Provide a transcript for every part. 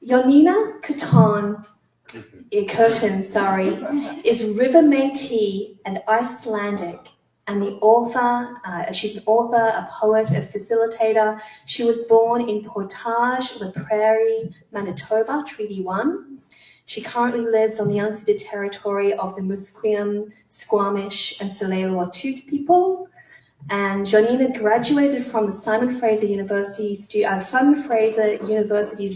Jónína Kirton is River Métis and Icelandic, and the author. She's an author, a poet, a facilitator. She was born in Portage la Prairie, Manitoba, Treaty 1. She currently lives on the unceded territory of the Musqueam, Squamish, and Tsleil-Waututh people. And Jónína graduated from the Simon Fraser University's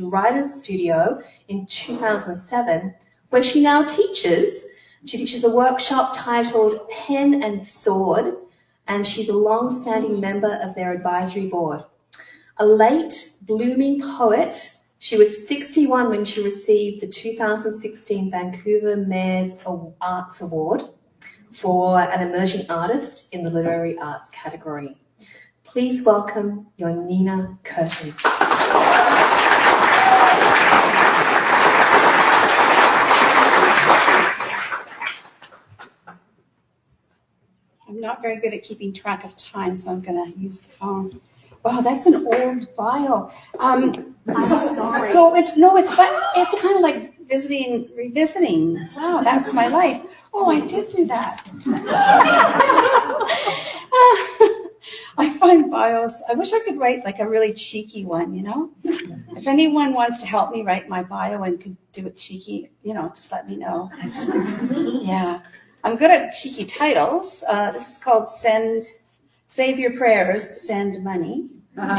Writers Studio in 2007, where she now teaches. She teaches a workshop titled Pen and Sword, and she's a long-standing member of their advisory board. A late blooming poet, she was 61 when she received the 2016 Vancouver Mayor's Arts Award for an emerging artist in the literary arts category. Please welcome Jónína Kirton. I'm not very good at keeping track of time, so I'm going to use the phone. Wow, that's an old bio. It's kind of like revisiting. Wow, that's my life. Oh, I did do that. I find bios. I wish I could write like a really cheeky one, you know? If anyone wants to help me write my bio and could do it cheeky, just let me know. Yeah. I'm good at cheeky titles. This is called Save Your Prayers, Send Money. My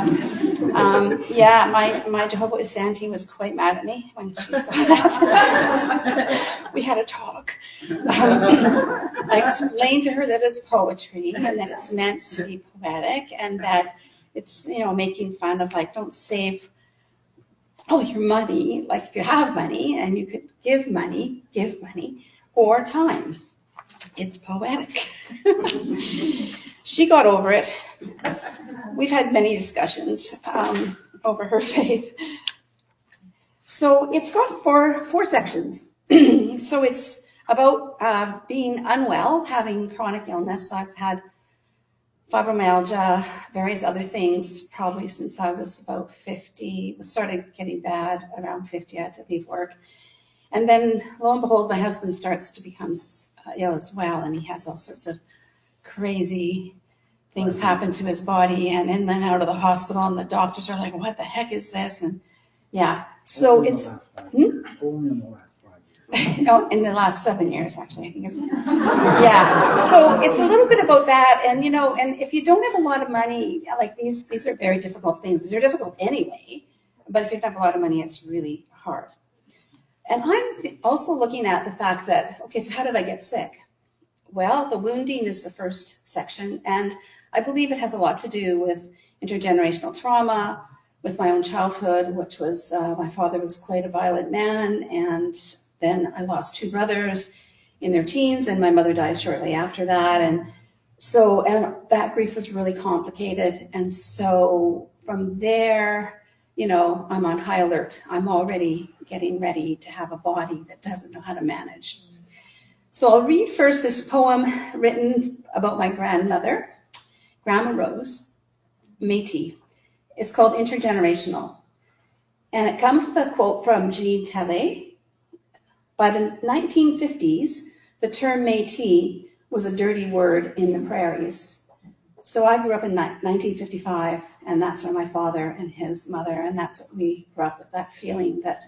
Jehovah's Witness auntie was quite mad at me when she saw that. We had a talk. I explained to her that it's poetry and that it's meant to be poetic and that it's, making fun of don't save all your money. Like if you have money and you could give money or time. It's poetic. She got over it. We've had many discussions over her faith. So it's got four sections. So it's about being unwell, having chronic illness. I've had fibromyalgia, various other things, probably since I was about 50. It started getting bad around 50. I had to leave work. And then, lo and behold, my husband starts to become ill as well, and he has all sorts of crazy things happen to his body, and in and out of the hospital, and the doctors are like, what the heck is this? And yeah, so it's only in the last 5 years. No, in the last 7 years, actually, I think it's yeah. So it's a little bit about that, and and if you don't have a lot of money, like these are very difficult things. They're difficult anyway, but if you don't have a lot of money, it's really hard. And I'm also looking at the fact that, okay, so how did I get sick? Well, the wounding is the first section, and I believe it has a lot to do with intergenerational trauma, with my own childhood, which was, my father was quite a violent man, and then I lost 2 brothers in their teens, and my mother died shortly after that, and that grief was really complicated, and so from there, I'm on high alert. I'm already getting ready to have a body that doesn't know how to manage. So I'll read first this poem written about my grandmother, Grandma Rose, Métis. It's called Intergenerational. And it comes with a quote from Jean Tellet. By the 1950s, the term Métis was a dirty word in the prairies. So I grew up in 1955, and that's where my father and his mother, and that's what we grew up with, that feeling that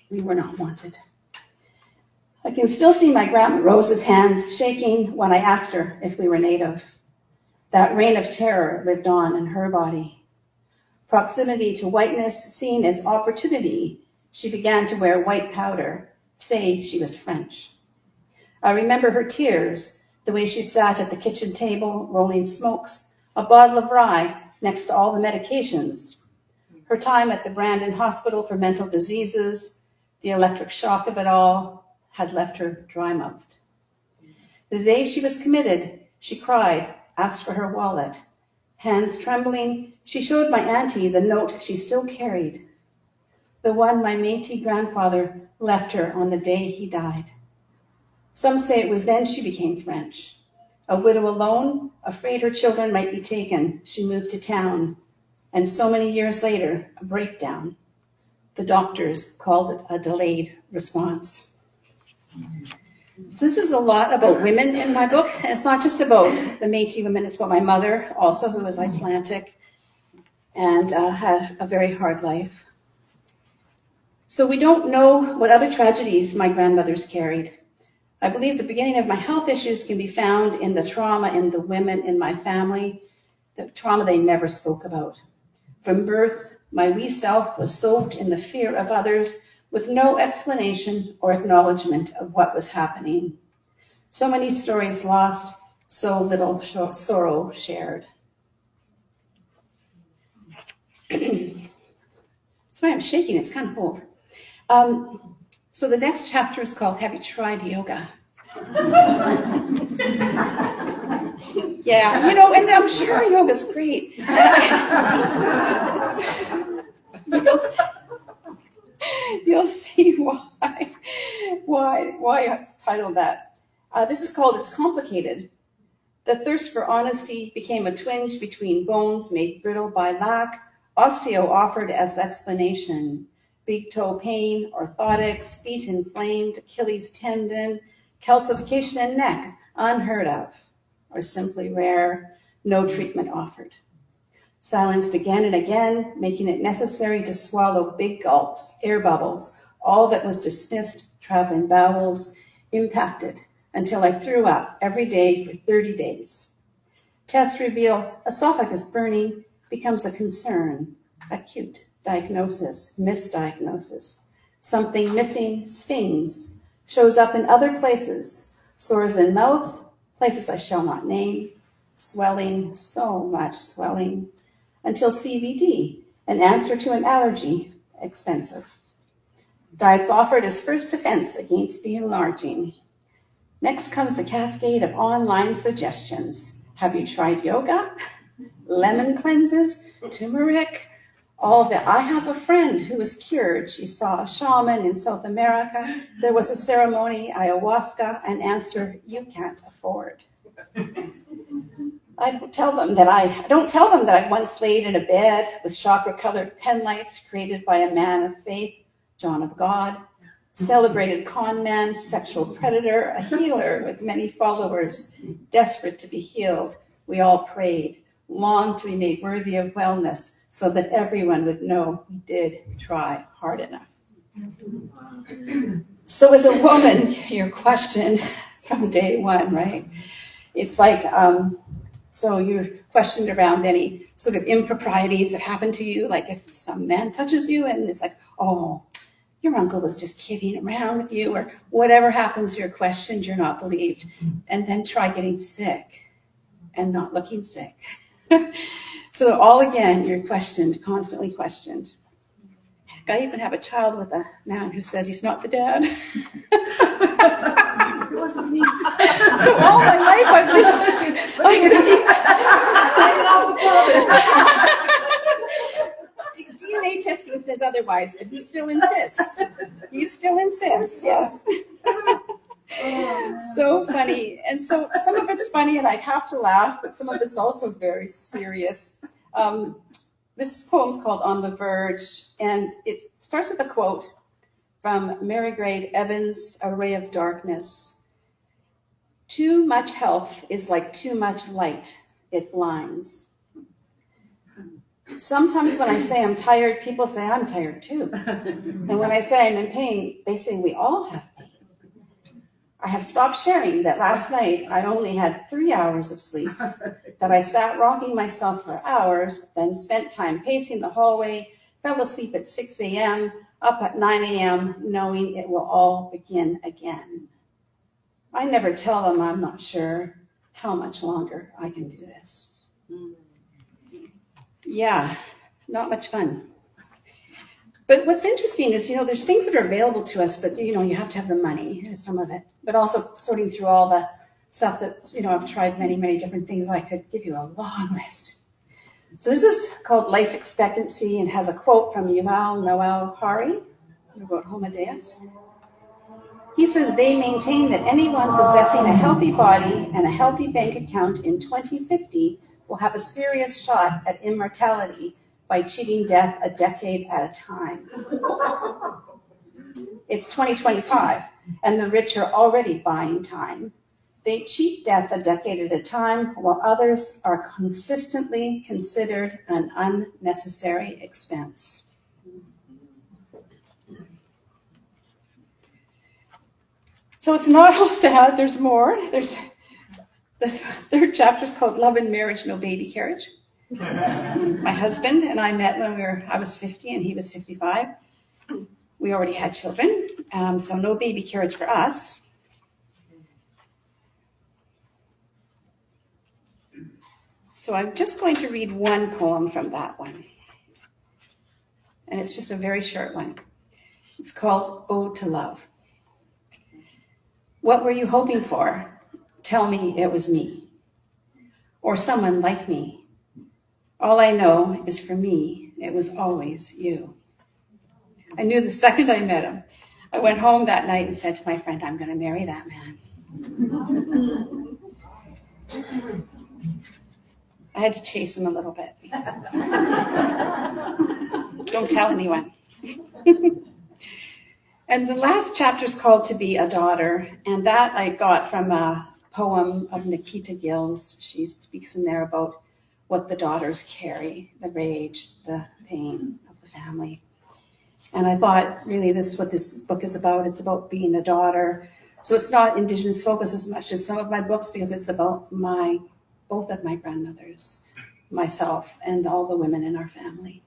we were not wanted. I can still see my Grandma Rose's hands shaking when I asked her if we were Native. That reign of terror lived on in her body. Proximity to whiteness seen as opportunity, she began to wear white powder, say she was French. I remember her tears, the way she sat at the kitchen table, rolling smokes, a bottle of rye next to all the medications. Her time at the Brandon Hospital for Mental Diseases, the electric shock of it all, had left her dry-mouthed. The day she was committed, she cried, asked for her wallet. Hands trembling, she showed my auntie the note she still carried, the one my Métis grandfather left her on the day he died. Some say it was then she became French. A widow alone, afraid her children might be taken, she moved to town. And so many years later, a breakdown. The doctors called it a delayed response. So this is a lot about women in my book, and it's not just about the Métis women, it's about my mother also, who was Icelandic and had a very hard life. So we don't know what other tragedies my grandmothers carried. I believe the beginning of my health issues can be found in the trauma in the women in my family, the trauma they never spoke about. From birth, my wee self was soaked in the fear of others with no explanation or acknowledgement of what was happening. So many stories lost, so little sorrow shared. Sorry, I'm shaking, it's kind of cold. So the next chapter is called, Have You Tried Yoga? Yeah, and I'm sure yoga's great. You'll see why it's titled that. This is called It's Complicated. The thirst for honesty became a twinge between bones made brittle by lack. Osteo offered as explanation. Big toe pain, orthotics, feet inflamed, Achilles tendon, calcification in neck, unheard of, or simply rare, no treatment offered. Silenced again and again, making it necessary to swallow big gulps, air bubbles, all that was dismissed, traveling bowels, impacted, until I threw up every day for 30 days. Tests reveal esophagus burning becomes a concern, acute. Diagnosis, misdiagnosis. Something missing stings, shows up in other places. Sores in mouth, places I shall not name. Swelling, so much swelling. Until CBD, an answer to an allergy, expensive. Diets offered as first defense against the enlarging. Next comes the cascade of online suggestions. Have you tried yoga? Lemon cleanses, turmeric, all that. I have a friend who was cured. She saw a shaman in South America. There was a ceremony, ayahuasca, an answer you can't afford. I don't tell them that I once laid in a bed with chakra-colored pen lights created by a man of faith, John of God, celebrated con man, sexual predator, a healer with many followers, desperate to be healed. We all prayed, longed to be made worthy of wellness, so that everyone would know we did try hard enough. So as a woman, your question from day one, right? It's like, so you're questioned around any sort of improprieties that happen to you, like if some man touches you and it's like, oh, your uncle was just kidding around with you, or whatever happens, you're questioned, you're not believed. And then try getting sick and not looking sick. So all again, you're questioned, constantly questioned. Heck, I even have a child with a man who says he's not the dad. It wasn't me. So all my life I've been DNA testing says otherwise, but he still insists. Yes. So funny. And so some of it's funny and I'd have to laugh, but some of it's also very serious. This poem's called On the Verge, and it starts with a quote from Mary Grade Evans' A Ray of Darkness. Too much health is like too much light. It blinds. Sometimes when I say I'm tired, people say I'm tired too. And when I say I'm in pain, they say we all have pain. I have stopped sharing that last night I only had 3 hours of sleep, that I sat rocking myself for hours, then spent time pacing the hallway, fell asleep at 6 a.m., up at 9 a.m., knowing it will all begin again. I never tell them I'm not sure how much longer I can do this. Yeah, not much fun. But what's interesting is, there's things that are available to us, but, you have to have the money, some of it. But also sorting through all the stuff that, I've tried many, many different things. I could give you a long list. So this is called Life Expectancy and has a quote from Yuval Noah Harari, who wrote Homo Deus. He says, they maintain that anyone possessing a healthy body and a healthy bank account in 2050 will have a serious shot at immortality by cheating death a decade at a time. It's 2025, and the rich are already buying time. They cheat death a decade at a time, while others are consistently considered an unnecessary expense. So it's not all sad, there's more. There's this third chapter is called Love and Marriage, No Baby Carriage. My husband and I met when I was 50 and he was 55. We already had children, so no baby carriage for us. So I'm just going to read one poem from that one. And it's just a very short one. It's called Ode to Love. What were you hoping for? Tell me it was me. Or someone like me. All I know is for me, it was always you. I knew the second I met him. I went home that night and said to my friend, I'm going to marry that man. I had to chase him a little bit. Don't tell anyone. And the last chapter is called To Be a Daughter, and that I got from a poem of Nikita Gill's. She speaks in there about what the daughters carry, the rage, the pain of the family. And I thought, really, this is what this book is about. It's about being a daughter. So it's not Indigenous focus as much as some of my books, because it's about both of my grandmothers, myself, and all the women in our family.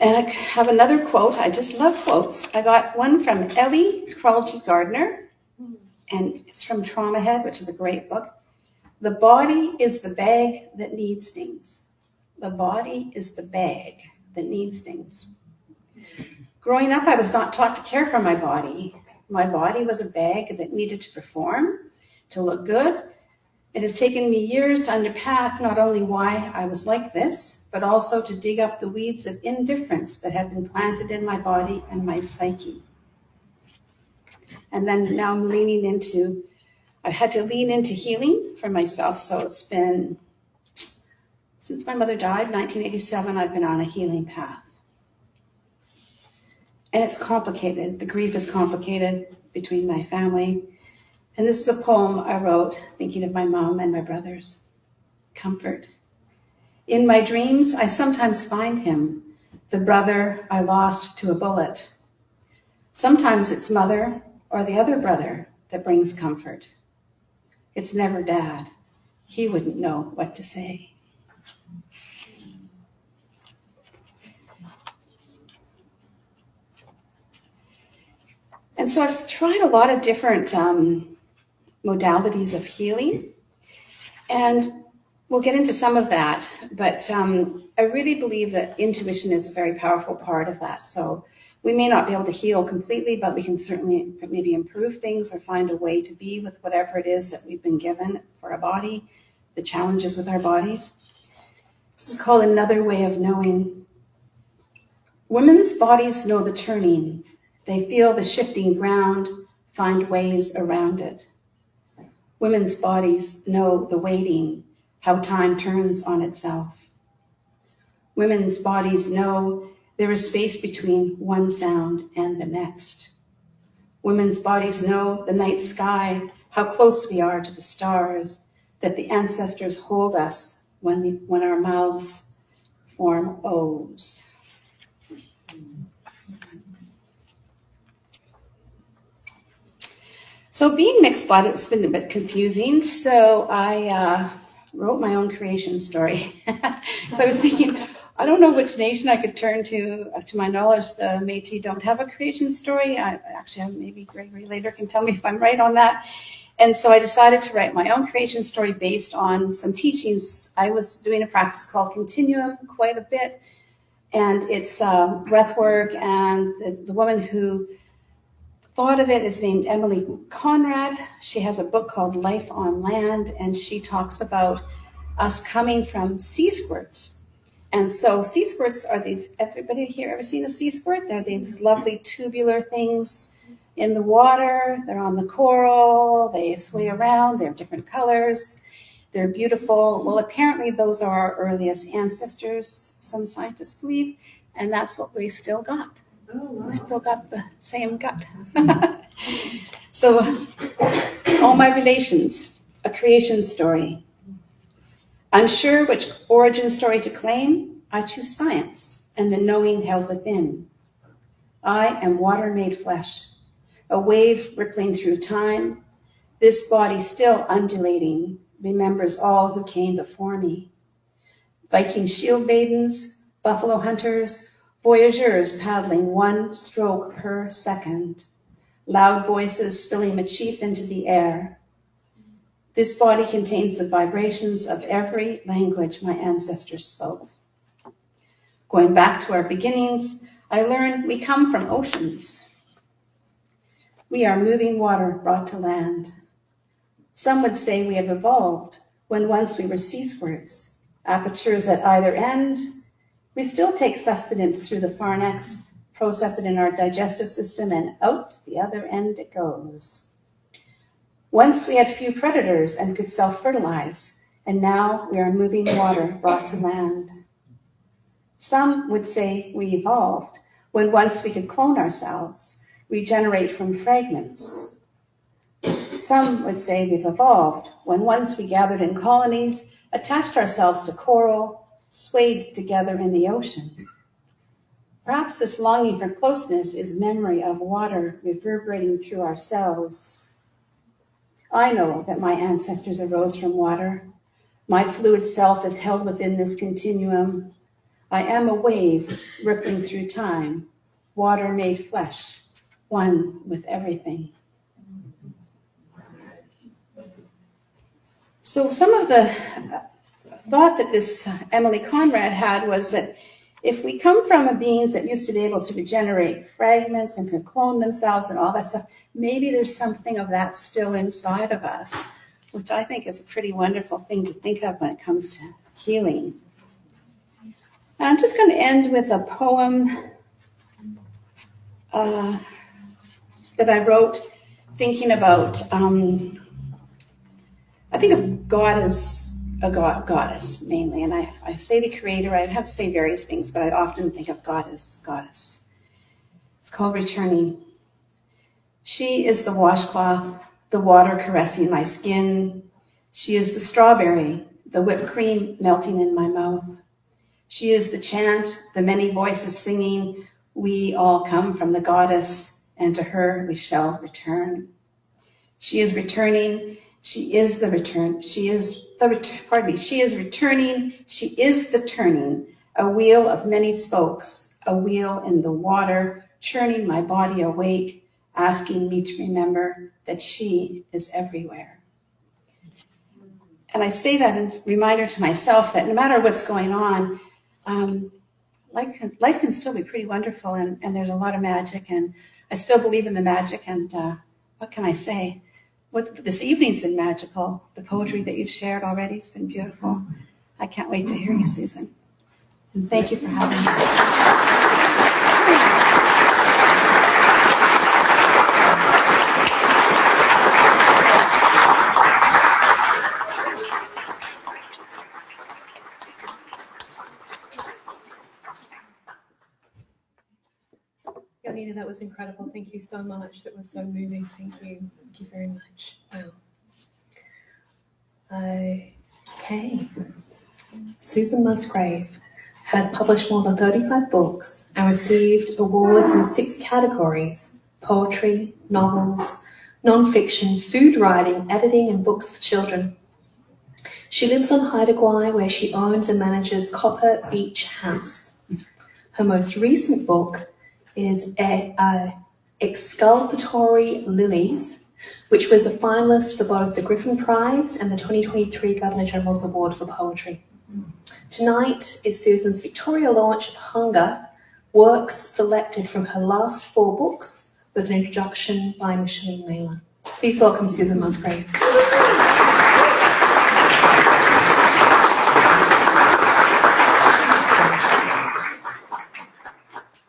And I have another quote. I just love quotes. I got one from Ellie Kralji Gardner, and it's from Trauma Head, which is a great book. The body is the bag that needs things. The body is the bag that needs things. Growing up, I was not taught to care for my body. My body was a bag that needed to perform, to look good. It has taken me years to unpack not only why I was like this, but also to dig up the weeds of indifference that have been planted in my body and my psyche. And then now I've had to lean into healing for myself. So it's been, since my mother died, 1987, I've been on a healing path. And it's complicated. The grief is complicated between my family. And this is a poem I wrote thinking of my mom and my brothers. Comfort. In my dreams, I sometimes find him, the brother I lost to a bullet. Sometimes it's mother or the other brother that brings comfort. It's never Dad. He wouldn't know what to say. And so I've tried a lot of different modalities of healing, and we'll get into some of that, but I really believe that intuition is a very powerful part of that. So we may not be able to heal completely, but we can certainly maybe improve things or find a way to be with whatever it is that we've been given for our body, the challenges with our bodies. This is called Another Way of Knowing. Women's bodies know the turning. They feel the shifting ground, find ways around it. Women's bodies know the waiting, how time turns on itself. Women's bodies know there is space between one sound and the next. Women's bodies know the night sky, how close we are to the stars, that the ancestors hold us when our mouths form O's. So being mixed blood, it's been a bit confusing. So I wrote my own creation story. So I was thinking, I don't know which nation I could turn to. To my knowledge, the Métis don't have a creation story. Maybe Gregory later can tell me if I'm right on that. And so I decided to write my own creation story based on some teachings. I was doing a practice called Continuum quite a bit. And it's breath work, and the woman who thought of it is named Emily Conrad. She has a book called Life on Land, and she talks about us coming from sea squirts. And so sea squirts are these, everybody here ever seen a sea squirt? They're these lovely tubular things in the water. They're on the coral. They sway around. They have different colors. They're beautiful. Well, apparently those are our earliest ancestors, some scientists believe, and that's what we still got. We still got the same gut. So, all my relations, a creation story. Unsure which origin story to claim, I choose science and the knowing held within. I am water made flesh, a wave rippling through time. This body still undulating remembers all who came before me. Viking shield maidens, buffalo hunters, voyageurs paddling 1 stroke per second. Loud voices spilling a chief into the air. This body contains the vibrations of every language my ancestors spoke. Going back to our beginnings, I learned we come from oceans. We are moving water brought to land. Some would say we have evolved when once we were ceasewords, apertures at either end. We still take sustenance through the pharynx, process it in our digestive system, and out the other end it goes. Once we had few predators and could self-fertilize, and now we are moving water brought to land. Some would say we evolved when once we could clone ourselves, regenerate from fragments. Some would say we've evolved when once we gathered in colonies, attached ourselves to coral, swayed together in the ocean. Perhaps this longing for closeness is memory of water reverberating through our cells. I know that my ancestors arose from water. My fluid self is held within this continuum. I am a wave rippling through time, water made flesh, one with everything. So some of the thought that this Emily Conrad had was that if we come from beings that used to be able to regenerate fragments and could clone themselves and all that stuff, maybe there's something of that still inside of us, which I think is a pretty wonderful thing to think of when it comes to healing. And I'm just going to end with a poem that I wrote thinking about, I think of God as a goddess mainly, and I say the creator, I have to say various things, but I often think of God as goddess. It's called Returning. She is the washcloth, the water caressing my skin. She is the strawberry, the whipped cream melting in my mouth. She is the chant, the many voices singing, we all come from the goddess, and to her we shall return. She is returning. She is the return. She is returning. She is the turning, a wheel of many spokes, a wheel in the water, churning my body awake, asking me to remember that she is everywhere. And I say that as a reminder to myself that no matter what's going on, life can still be pretty wonderful, and there's a lot of magic, and I still believe in the magic, and what can I say? This evening's been magical. The poetry that you've shared already has been beautiful. I can't wait to hear you, Susan. And thank you for having me. Jónína, that was incredible. Thank you so much. That was so moving. Thank you. Thank you very much. Wow. Okay. Susan Musgrave has published more than 35 books and received awards in 6 categories: poetry, novels, non-fiction, food writing, editing, and books for children. She lives on Haida Gwaii, where she owns and manages Copper Beach House. Her most recent book is Exculpatory Lilies, which was a finalist for both the Griffin Prize and the 2023 Governor General's Award for Poetry. Tonight is Susan's Victoria launch of Hunger, works selected from her last 4 books with an introduction by Micheline Mailer. Please welcome Susan Musgrave.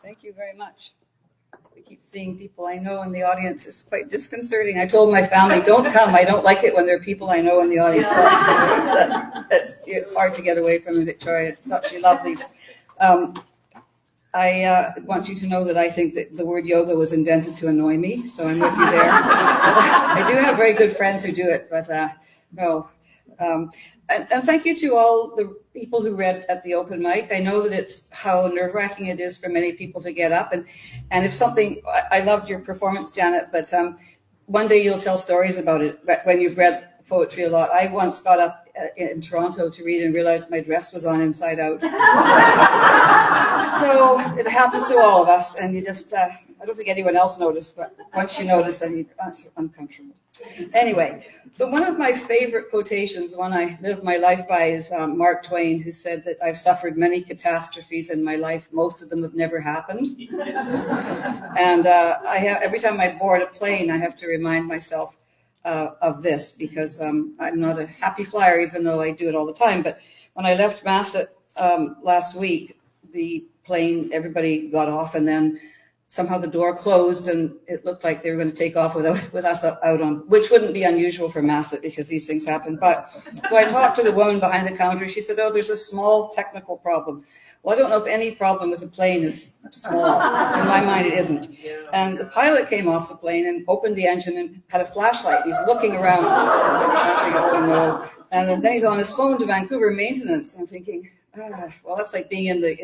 Thank you very much. I keep seeing people I know in the audience. It's quite disconcerting. I told my family, don't come. I don't like it when there are people I know in the audience. So it's hard to get away from Victoria. It's actually lovely. I want you to know that I think that the word yoga was invented to annoy me, so I'm with you there. I do have very good friends who do it, but no. And thank you to all the people who read at the open mic. I know that it's how nerve-wracking it is for many people to get up. And if something, I loved your performance, Janet, but one day you'll tell stories about it when you've read poetry a lot. I once got up in Toronto to read and realized my dress was on inside out. So it happens to all of us, and you just, I don't think anyone else noticed, but once you notice, then it's uncomfortable. Anyway, so one of my favorite quotations, one I live my life by, is Mark Twain, who said that I've suffered many catastrophes in my life. Most of them have never happened. And every time I board a plane, I have to remind myself of this, because I'm not a happy flyer, even though I do it all the time. But when I left Masset last week, the plane, everybody got off, and then somehow the door closed, and it looked like they were going to take off with us out on, which wouldn't be unusual for Masset because these things happen. But so I talked to the woman behind the counter. She said, "Oh, there's a small technical problem." Well, I don't know if any problem with a plane is small. In my mind, it isn't. And the pilot came off the plane and opened the engine and had a flashlight. He's looking around. Oh, no. And then he's on his phone to Vancouver maintenance. I'm thinking, well, that's like being in the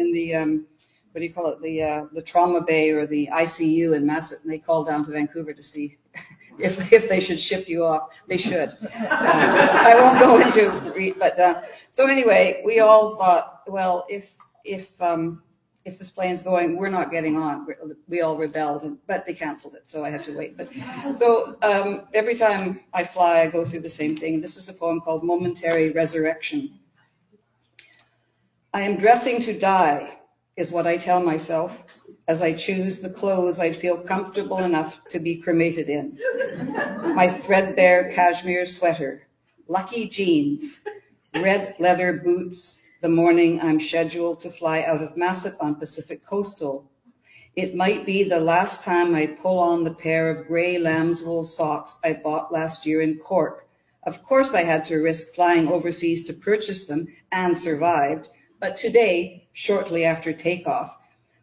what do you call it, the trauma bay or the ICU in Masset, and they call down to Vancouver to see if they should ship you off. They should. I won't go into, but so anyway, we all thought, well, if this plane's going, we're not getting on. We all rebelled, but they canceled it, so I had to wait. But so every time I fly, I go through the same thing. This is a poem called Momentary Resurrection. I am dressing to die, is what I tell myself as I choose the clothes I'd feel comfortable enough to be cremated in. My threadbare cashmere sweater, lucky jeans, red leather boots, the morning I'm scheduled to fly out of Masset on Pacific Coastal. It might be the last time I pull on the pair of gray lambswool socks I bought last year in Cork. Of course I had to risk flying overseas to purchase them and survived, but today, shortly after takeoff,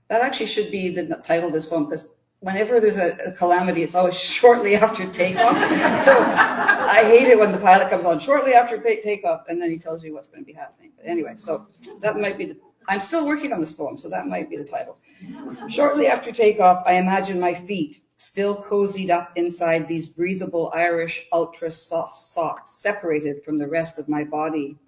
that actually should be the title of this poem, because whenever there's a calamity, it's always shortly after takeoff. So I hate it when the pilot comes on shortly after takeoff, and then he tells you what's going to be happening. But anyway, so that might be I'm still working on this poem, so that might be the title. Shortly after takeoff, I imagine my feet still cozied up inside these breathable Irish ultra soft socks, separated from the rest of my body.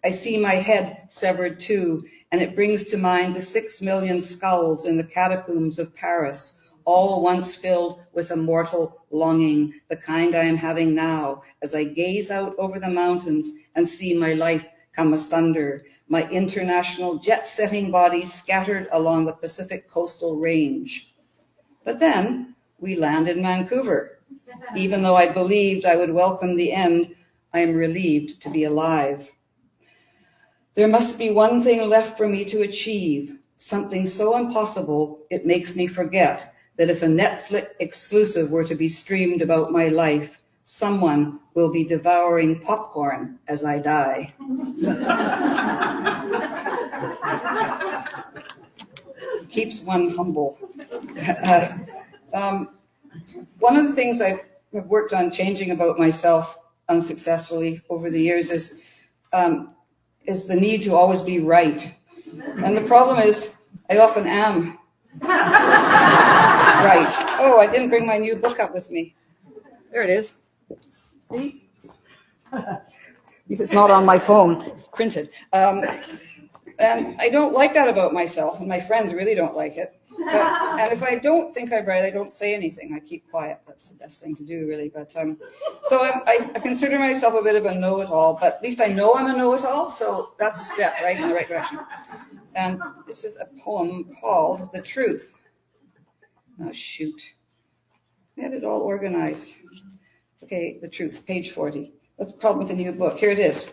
I see my head severed too, and it brings to mind the 6 million skulls in the catacombs of Paris, all once filled with a mortal longing, the kind I am having now, as I gaze out over the mountains and see my life come asunder, my international jet-setting body scattered along the Pacific coastal range. But then we land in Vancouver. Even though I believed I would welcome the end, I am relieved to be alive. There must be one thing left for me to achieve, something so impossible it makes me forget that if a Netflix exclusive were to be streamed about my life, someone will be devouring popcorn as I die. Keeps one humble. One of the things I've worked on changing about myself unsuccessfully over the years is the need to always be right. And the problem is I often am right. Oh, I didn't bring my new book up with me. There it is. See? It's not on my phone. It's printed. And I don't like that about myself, and my friends really don't like it. And if I don't think I'm right, I don't say anything. I keep quiet. That's the best thing to do, really. But so I consider myself a bit of a know-it-all, but at least I know I'm a know-it-all, so that's a step right in the right direction. And this is a poem called The Truth. Oh, shoot. I had it all organized. Okay, The Truth, page 40. That's the problem with the new book. Here it is.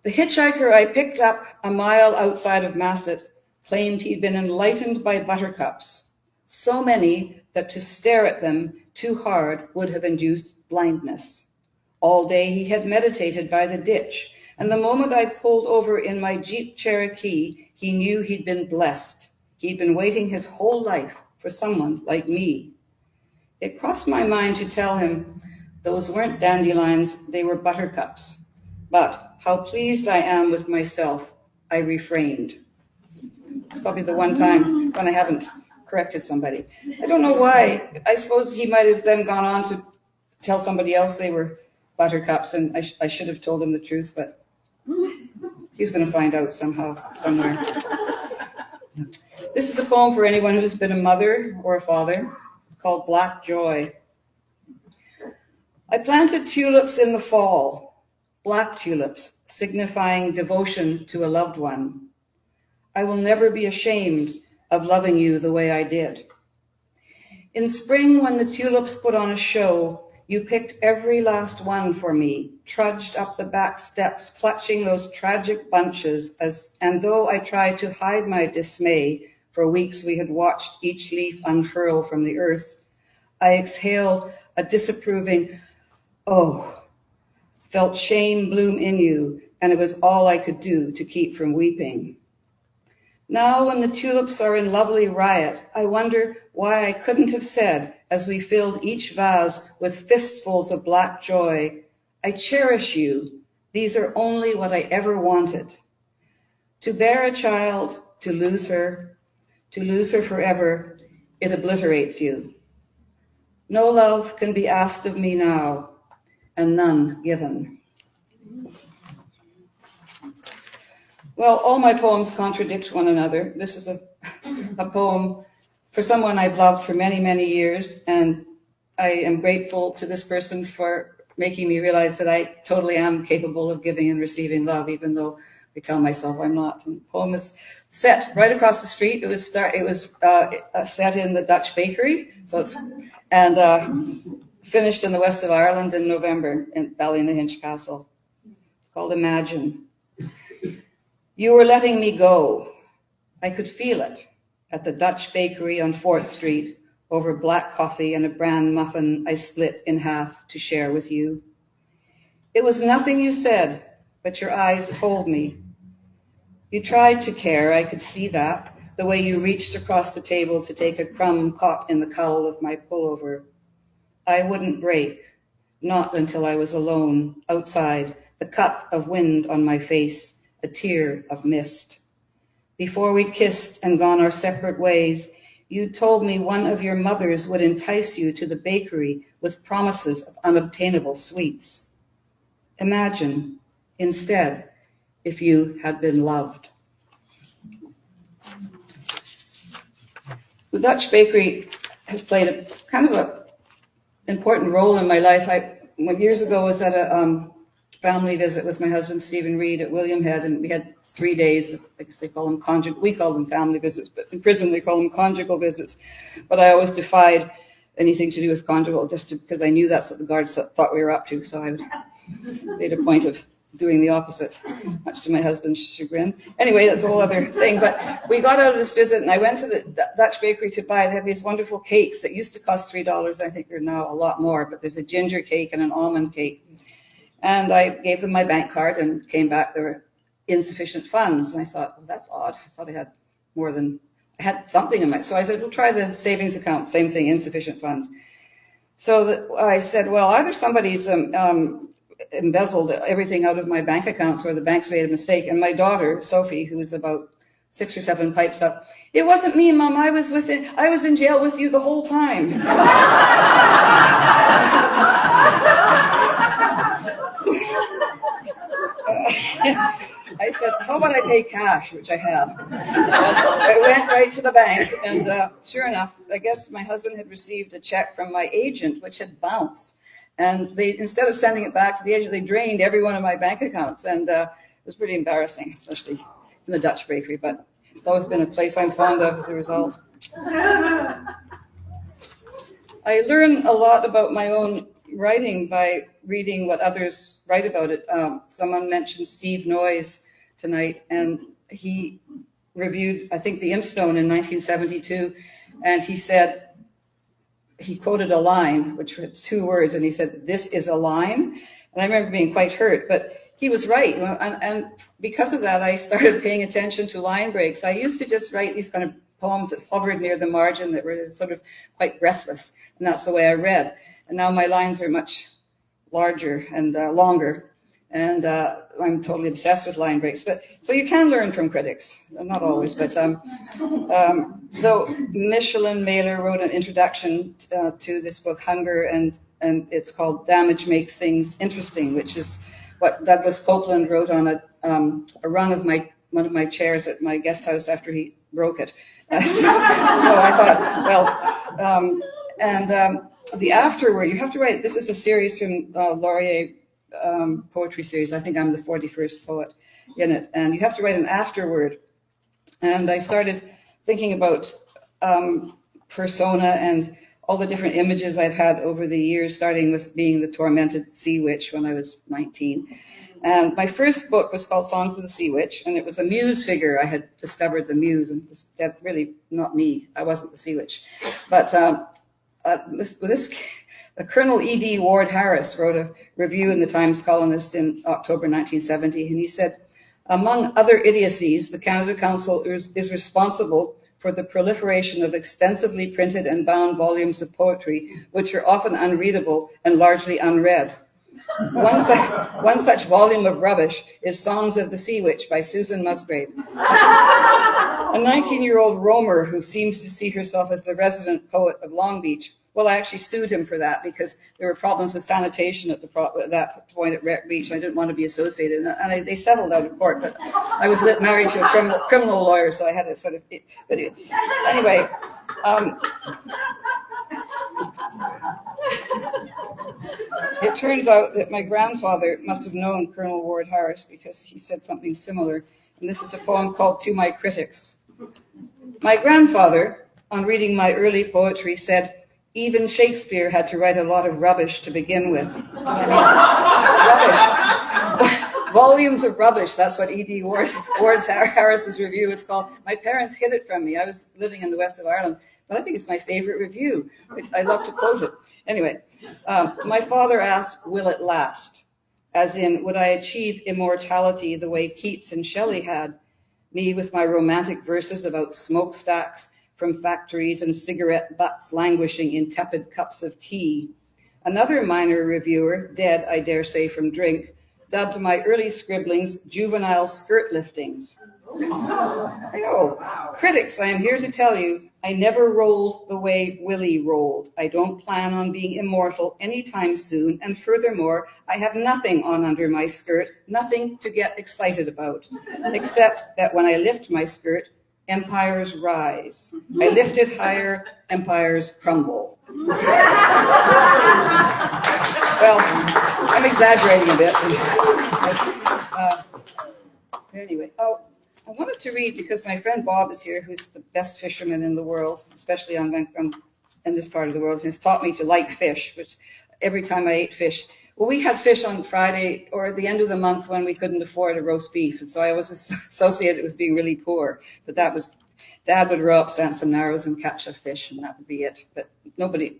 The hitchhiker I picked up a mile outside of Masset claimed he'd been enlightened by buttercups. so many that to stare at them too hard would have induced blindness. All day he had meditated by the ditch, and the moment I pulled over in my Jeep Cherokee, he knew he'd been blessed. He'd been waiting his whole life for someone like me. It crossed my mind to tell him those weren't dandelions, they were buttercups. But how pleased I am with myself, I refrained. It's probably the one time when I haven't corrected somebody. I don't know why. I suppose he might have then gone on to tell somebody else they were buttercups, and I should have told him the truth, but he's going to find out somehow, somewhere. This is a poem for anyone who's been a mother or a father, called Black Joy. I planted tulips in the fall, black tulips, signifying devotion to a loved one. I will never be ashamed of loving you the way I did. In spring, when the tulips put on a show, you picked every last one for me, trudged up the back steps, clutching those tragic bunches, and though I tried to hide my dismay, for weeks we had watched each leaf unfurl from the earth, I exhaled a disapproving, oh, felt shame bloom in you, and it was all I could do to keep from weeping. Now when the tulips are in lovely riot, I wonder why I couldn't have said, as we filled each vase with fistfuls of black joy, I cherish you. These are only what I ever wanted. To bear a child, to lose her forever, it obliterates you. No love can be asked of me now, and none given. Well, all my poems contradict one another. This is a poem for someone I've loved for many, many years, and I am grateful to this person for making me realize that I totally am capable of giving and receiving love, even though I tell myself I'm not. And the poem is set right across the street. It was set in the Dutch bakery, and finished in the west of Ireland in November in Ballynahinch Castle. It's called Imagine. You were letting me go. I could feel it at the Dutch bakery on 4th Street over black coffee and a bran muffin I split in half to share with you. It was nothing you said, but your eyes told me. You tried to care, I could see that, the way you reached across the table to take a crumb caught in the cowl of my pullover. I wouldn't break, not until I was alone, outside, the cut of wind on my face, a tear of mist. Before we'd kissed and gone our separate ways, you told me one of your mothers would entice you to the bakery with promises of unobtainable sweets. Imagine, instead, if you had been loved. The Dutch bakery has played a kind of an important role in my life. Years ago I was at a family visit with my husband Stephen Reed at William Head, and we had 3 days. I guess they call them we call them family visits, but in prison they call them conjugal visits. But I always defied anything to do with conjugal, because I knew that's what the guards thought we were up to. So I made a point of doing the opposite, much to my husband's chagrin. Anyway, that's a whole other thing. But we got out of this visit, and I went to the Dutch bakery to buy. They have these wonderful cakes that used to cost $3. I think they're now a lot more. But there's a ginger cake and an almond cake. And I gave them my bank card and came back. There were insufficient funds. And I thought, well, that's odd. I thought I had something in my, so I said, we'll try the savings account. Same thing, insufficient funds. So I said, well, either somebody's embezzled everything out of my bank accounts or the bank's made a mistake. And my daughter, Sophie, who was about 6 or 7, pipes up, it wasn't me, Mom. I was in jail with you the whole time. So, I said, how about I pay cash, which I have. I went right to the bank, and sure enough, I guess my husband had received a check from my agent, which had bounced. And they, instead of sending it back to the agent, they drained every one of my bank accounts. And it was pretty embarrassing, especially in the Dutch bakery. But it's always been a place I'm fond of as a result. I learn a lot about my own writing by reading what others write about it. Someone mentioned Steve Noyes tonight, and he reviewed, I think, the Impstone in 1972, And he said, he quoted a line, which was 2 words, and he said, "This is a line." And I remember being quite hurt, but he was right. And because of that, I started paying attention to line breaks. I used to just write these kind of poems that hovered near the margin that were sort of quite breathless, and that's the way I read. And now my lines are much larger and longer, and I'm totally obsessed with line breaks. But so you can learn from critics, not always, but so Michelin Mailer wrote an introduction to this book, Hunger, and it's called "Damage Makes Things Interesting," which is what Douglas Copeland wrote on a rung of one of my chairs at my guest house after he broke it. So I thought, well, the afterword, you have to write. This is a series from Laurier poetry series. I think I'm the 41st poet in it, and you have to write an afterword. And I started thinking about persona and all the different images I've had over the years, starting with being the tormented sea witch when I was 19. And my first book was called Songs of the Sea Witch, and it was a muse figure. I had discovered the muse, and it was really not me. I wasn't the sea witch. But Colonel E.D. Ward Harris wrote a review in the Times Colonist in October 1970, and he said, "Among other idiocies, the Canada Council is responsible for the proliferation of expensively printed and bound volumes of poetry, which are often unreadable and largely unread. One such volume of rubbish is Songs of the Sea Witch by Susan Musgrave, a 19-year-old roamer who seems to see herself as the resident poet of Long Beach." Well, I actually sued him for that because there were problems with sanitation at that point at Rhett Beach. I didn't want to be associated, and they settled out of court. But I was married to a criminal lawyer, so I had to sort of. But anyway. It turns out that my grandfather must have known Colonel Ward Harris because he said something similar, and this is a poem called "To My Critics." My grandfather, on reading my early poetry, said, "Even Shakespeare had to write a lot of rubbish to begin with." So, I mean, rubbish. Volumes of rubbish, that's what E.D. Ward Harris's review is called. My parents hid it from me. I was living in the west of Ireland, but I think it's my favorite review. I love to quote it. Anyway, my father asked, "Will it last?" As in, would I achieve immortality the way Keats and Shelley had? Me with my romantic verses about smokestacks from factories and cigarette butts languishing in tepid cups of tea. Another minor reviewer, dead, I dare say, from drink, dubbed my early scribblings juvenile skirt liftings. I know. Critics, I am here to tell you, I never rolled the way Willie rolled. I don't plan on being immortal anytime soon, and furthermore, I have nothing on under my skirt, nothing to get excited about, except that when I lift my skirt, empires rise. I lift it higher, empires crumble. Well, I'm exaggerating a bit. Anyway, I wanted to read, because my friend Bob is here, who's the best fisherman in the world, especially in this part of the world, and has taught me to like fish, which every time I ate fish. Well, we had fish on Friday or at the end of the month when we couldn't afford a roast beef, and so I was associated with being really poor. But that was, Dad would row up Sansom Narrows and catch a fish, and that would be it. But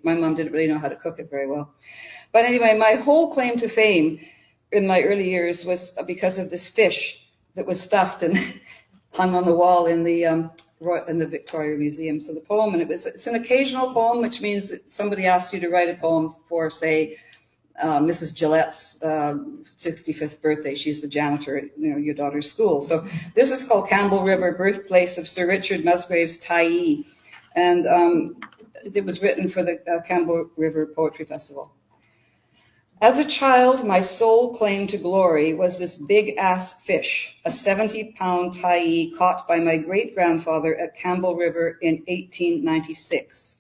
my mom didn't really know how to cook it very well. But anyway, my whole claim to fame in my early years was because of this fish that was stuffed and hung on the wall in the Victoria Museum. So the poem, and it's an occasional poem, which means that somebody asks you to write a poem for, say, Mrs. Gillette's 65th birthday. She's the janitor at your daughter's school. So this is called Campbell River, birthplace of Sir Richard Musgrave's Tyee, and it was written for the Campbell River Poetry Festival. As a child, my sole claim to glory was this big-ass fish, a 70-pound Tyee caught by my great-grandfather at Campbell River in 1896.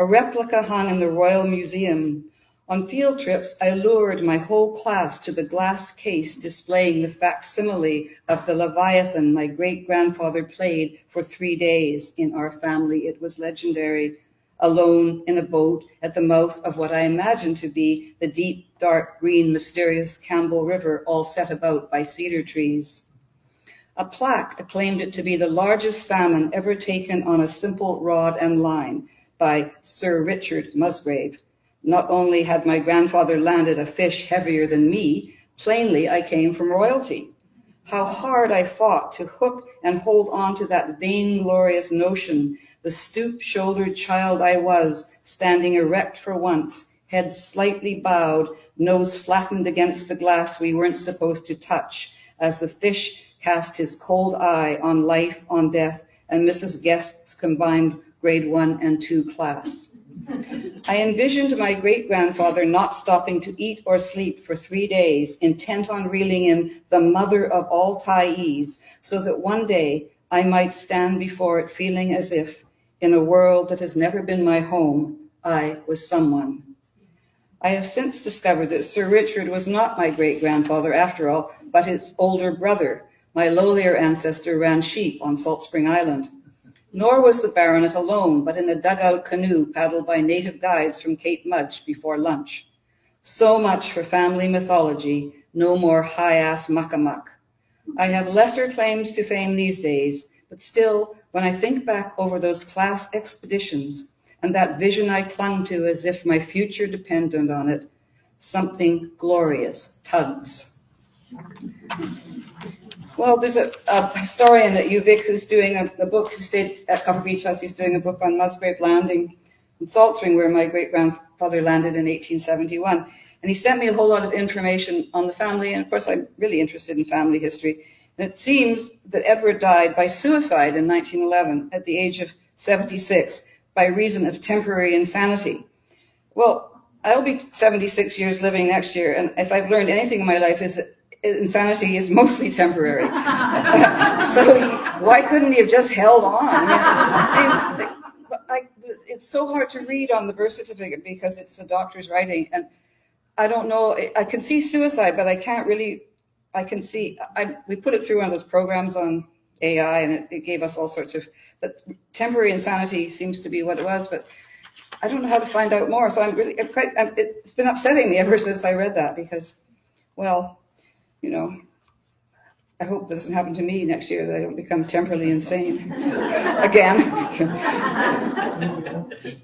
A replica hung in the Royal Museum. On field trips, I lured my whole class to the glass case displaying the facsimile of the Leviathan my great-grandfather played for 3 days. In our family, it was legendary. Alone in a boat at the mouth of what I imagined to be the deep, dark, green, mysterious Campbell River, all set about by cedar trees. A plaque acclaimed it to be the largest salmon ever taken on a simple rod and line by Sir Richard Musgrave. Not only had my grandfather landed a fish heavier than me, plainly I came from royalty. How hard I fought to hook and hold on to that vainglorious notion, the stoop-shouldered child I was, standing erect for once, head slightly bowed, nose flattened against the glass we weren't supposed to touch, as the fish cast his cold eye on life, on death, and Mrs. Guest's combined grade 1 and 2 class. I envisioned my great-grandfather not stopping to eat or sleep for 3 days, intent on reeling in the mother of all Thais, so that one day I might stand before it feeling as if, in a world that has never been my home, I was someone. I have since discovered that Sir Richard was not my great-grandfather after all, but his older brother. My lowlier ancestor ran sheep on Salt Spring Island. Nor was the baronet alone, but in a dugout canoe paddled by native guides from Cape Mudge before lunch. So much for family mythology, no more high-ass muck-a-muck. I have lesser claims to fame these days, but still, when I think back over those class expeditions and that vision I clung to as if my future depended on it, something glorious tugs. Well, there's a historian at UVic who's doing a book, who stayed at Copper Beach House. He's doing a book on Musgrave Landing in Salt Spring, where my great-grandfather landed in 1871. And he sent me a whole lot of information on the family, and of course I'm really interested in family history. And it seems that Edward died by suicide in 1911 at the age of 76 by reason of temporary insanity. Well, I'll be 76 years living next year, and if I've learned anything in my life is that insanity is mostly temporary. So why couldn't he have just held on? I mean, it's so hard to read on the birth certificate because it's the doctor's writing, and I don't know. I can see suicide, but I can't really. We put it through one of those programs on AI, and it gave us all sorts of. But temporary insanity seems to be what it was, but I don't know how to find out more. So it's been upsetting me ever since I read that because, well, you know, I hope that doesn't happen to me next year, that I don't become temporarily insane again.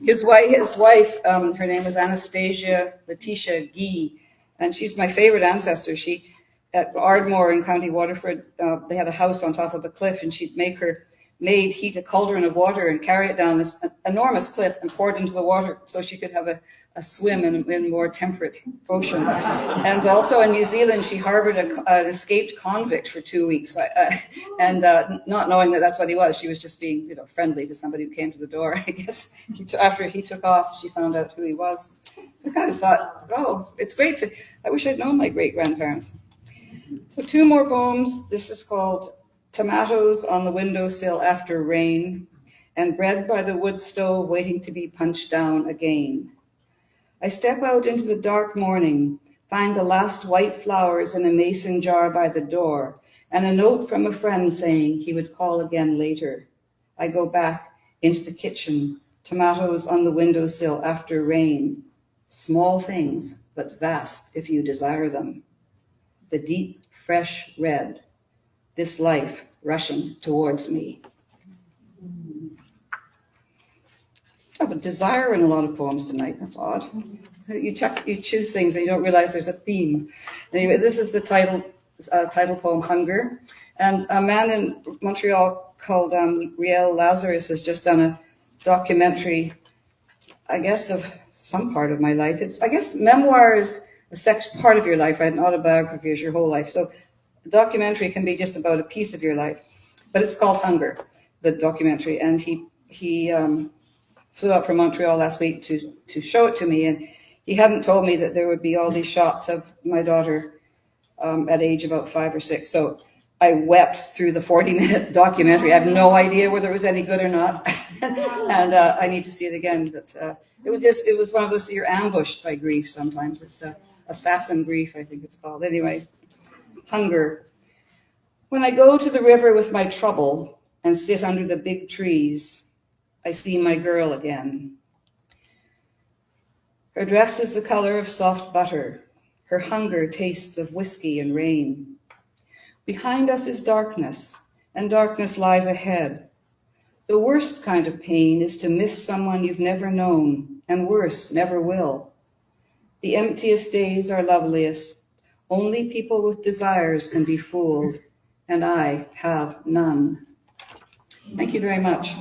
His wife, her name was Anastasia Letitia Guy, and she's my favorite ancestor. She, at Ardmore in County Waterford, they had a house on top of a cliff, and she'd make her maid heat a cauldron of water and carry it down this enormous cliff and pour it into the water so she could have a swim in more temperate ocean. And also in New Zealand, she harbored an escaped convict for 2 weeks, and not knowing that that's what he was. She was just being, friendly to somebody who came to the door. I guess after he took off, she found out who he was. So I kind of thought, oh, it's great. I wish I'd known my great-grandparents. So 2 more poems. This is called Tomatoes on the Windowsill After Rain, and Bread by the Wood Stove Waiting to be Punched Down Again. I step out into the dark morning, find the last white flowers in a mason jar by the door, and a note from a friend saying he would call again later. I go back into the kitchen, tomatoes on the windowsill after rain. Small things, but vast if you desire them. The deep, fresh red, this life rushing towards me. I have a desire in a lot of poems tonight. That's odd. You choose things and you don't realize there's a theme. Anyway, this is the title poem, Hunger. And a man in Montreal called Riel Lazarus has just done a documentary, I guess, of some part of my life. I guess memoir is part of your life, right? An autobiography is your whole life. So a documentary can be just about a piece of your life. But it's called Hunger, the documentary. And he flew up from Montreal last week to show it to me, and he hadn't told me that there would be all these shots of my daughter at age about 5 or 6. So I wept through the 40-minute documentary. I have no idea whether it was any good or not, and I need to see it again. But it was one of those, you're ambushed by grief sometimes. It's assassin grief, I think it's called. Anyway, Hunger. When I go to the river with my trouble and sit under the big trees, I see my girl again. Her dress is the color of soft butter. Her hunger tastes of whiskey and rain. Behind us is darkness, and darkness lies ahead. The worst kind of pain is to miss someone you've never known, and worse, never will. The emptiest days are loveliest. Only people with desires can be fooled, and I have none. Thank you very much.